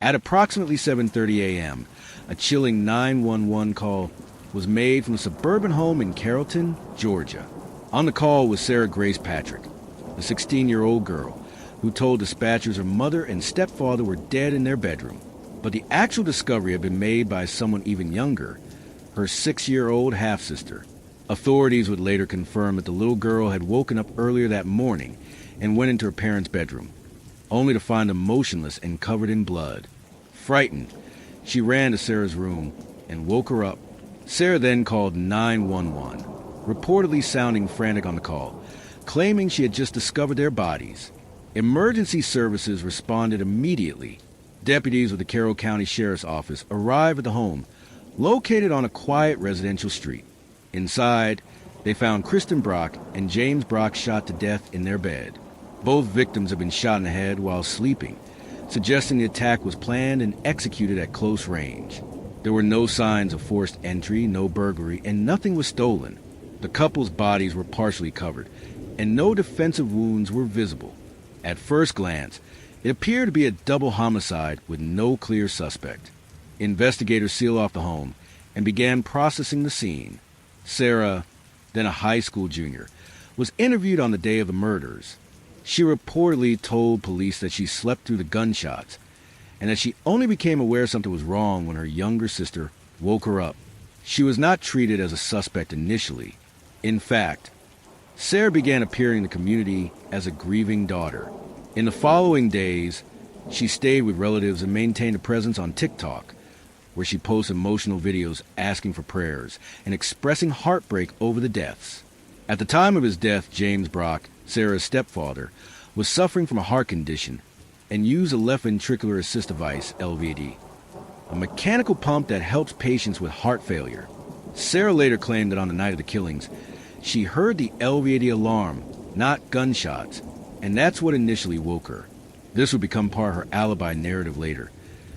At approximately 7:30 a.m., a chilling 911 call was made from a suburban home in Carrollton, Georgia. On the call was Sarah Grace Patrick, a 16-year-old girl who told dispatchers her mother and stepfather were dead in their bedroom. But the actual discovery had been made by someone even younger, her 6-year-old half-sister. Authorities would later confirm that the little girl had woken up earlier that morning and went into her parents' bedroom, only to find them motionless and covered in blood. Frightened, she ran to Sarah's room and woke her up. Sarah then called 911, reportedly sounding frantic on the call, claiming she had just discovered their bodies. Emergency services responded immediately. Deputies with the Carroll County Sheriff's Office arrived at the home, located on a quiet residential street. Inside, they found Kristen Brock and James Brock shot to death in their bed. Both victims had been shot in the head while sleeping, suggesting the attack was planned and executed at close range. There were no signs of forced entry, no burglary, and nothing was stolen. The couple's bodies were partially covered, and no defensive wounds were visible. At first glance, it appeared to be a double homicide with no clear suspect. Investigators sealed off the home and began processing the scene. Sarah, then a high school junior, was interviewed on the day of the murders. She reportedly told police that she slept through the gunshots and that she only became aware something was wrong when her younger sister woke her up. She was not treated as a suspect initially. In fact, Sarah began appearing in the community as a grieving daughter. In the following days, she stayed with relatives and maintained a presence on TikTok, where she posts emotional videos asking for prayers and expressing heartbreak over the deaths. At the time of his death, James Brock, Sarah's stepfather, was suffering from a heart condition and used a left ventricular assist device, LVAD, a mechanical pump that helps patients with heart failure. Sarah later claimed that on the night of the killings, she heard the LVAD alarm, not gunshots, and that's what initially woke her. This would become part of her alibi narrative later,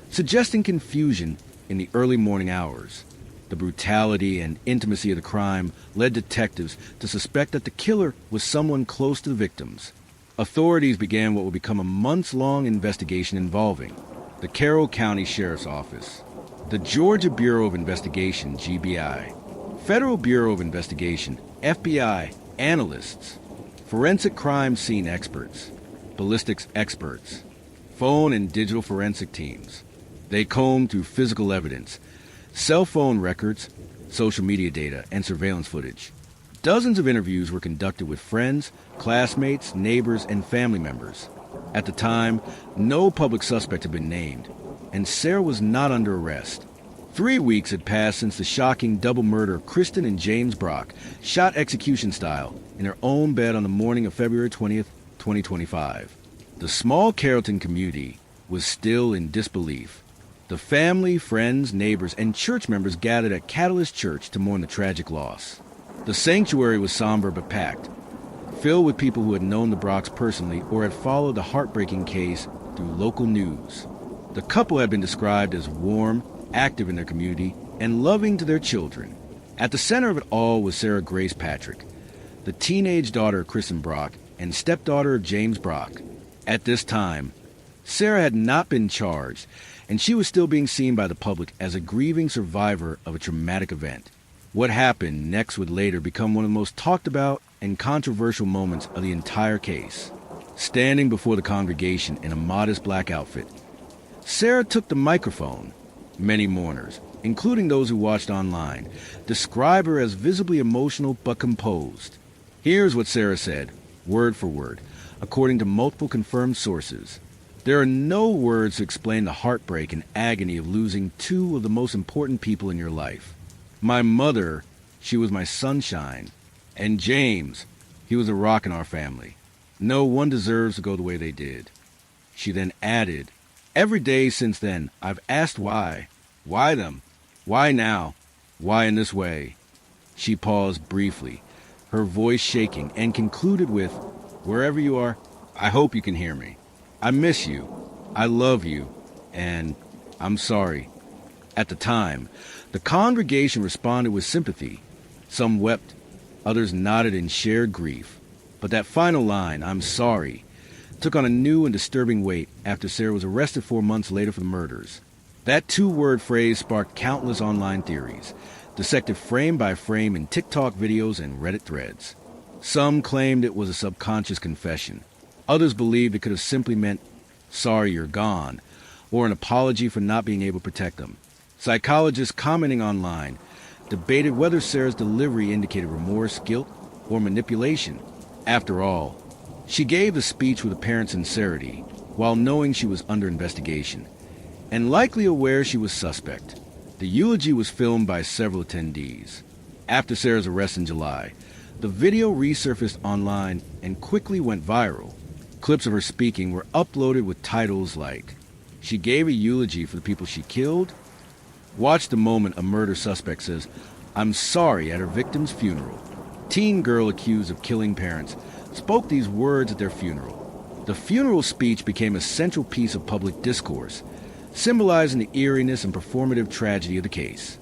suggesting confusion in the early morning hours. The brutality and intimacy of the crime led detectives to suspect that the killer was someone close to the victims. Authorities began what would become a months-long investigation involving the Carroll County Sheriff's Office, the Georgia Bureau of Investigation, GBI, Federal Bureau of Investigation, FBI, analysts, forensic crime scene experts, ballistics experts, phone and digital forensic teams. They combed through physical evidence, cell phone records, social media data, and surveillance footage. Dozens of interviews were conducted with friends, classmates, neighbors, and family members. At the time, no public suspect had been named, and Sarah was not under arrest. 3 weeks had passed since the shocking double murder of Kristen and James Brock, shot execution style, in their own bed on the morning of February 20th, 2025. The small Carrollton community was still in disbelief. The family, friends, neighbors, and church members gathered at Catalyst Church to mourn the tragic loss. The sanctuary was somber but packed, filled with people who had known the Brocks personally or had followed the heartbreaking case through local news. The couple had been described as warm, active in their community, and loving to their children. At the center of it all was Sarah Grace Patrick, the teenage daughter of Kristen Brock and stepdaughter of James Brock. At this time, Sarah had not been charged, and she was still being seen by the public as a grieving survivor of a traumatic event. What happened next would later become one of the most talked about and controversial moments of the entire case. Standing before the congregation in a modest black outfit, Sarah took the microphone. Many mourners, including those who watched online, describe her as visibly emotional but composed. Here's what Sarah said, word for word, according to multiple confirmed sources. There are no words to explain the heartbreak and agony of losing two of the most important people in your life. My mother, she was my sunshine, and James, he was a rock in our family. No one deserves to go the way they did. She then added, every day since then, I've asked why. Why them? Why now? Why in this way? She paused briefly, her voice shaking, and concluded with, wherever you are, I hope you can hear me. I miss you. I love you. And I'm sorry. At the time, the congregation responded with sympathy. Some wept, others nodded in shared grief. But that final line, I'm sorry, took on a new and disturbing weight after Sarah was arrested 4 months later for the murders. That two-word phrase sparked countless online theories, dissected frame by frame in TikTok videos and Reddit threads. Some claimed it was a subconscious confession. Others believed it could have simply meant, "sorry you're gone," or an apology for not being able to protect them. Psychologists commenting online debated whether Sarah's delivery indicated remorse, guilt, or manipulation. After all, she gave the speech with apparent sincerity, while knowing she was under investigation, and likely aware she was suspect. The eulogy was filmed by several attendees. After Sarah's arrest in July, the video resurfaced online and quickly went viral. Clips of her speaking were uploaded with titles like, "She gave a eulogy for the people she killed." Watch the moment a murder suspect says, "I'm sorry," at her victim's funeral. Teen girl accused of killing parents spoke these words at their funeral. The funeral speech became a central piece of public discourse, symbolizing the eeriness and performative tragedy of the case.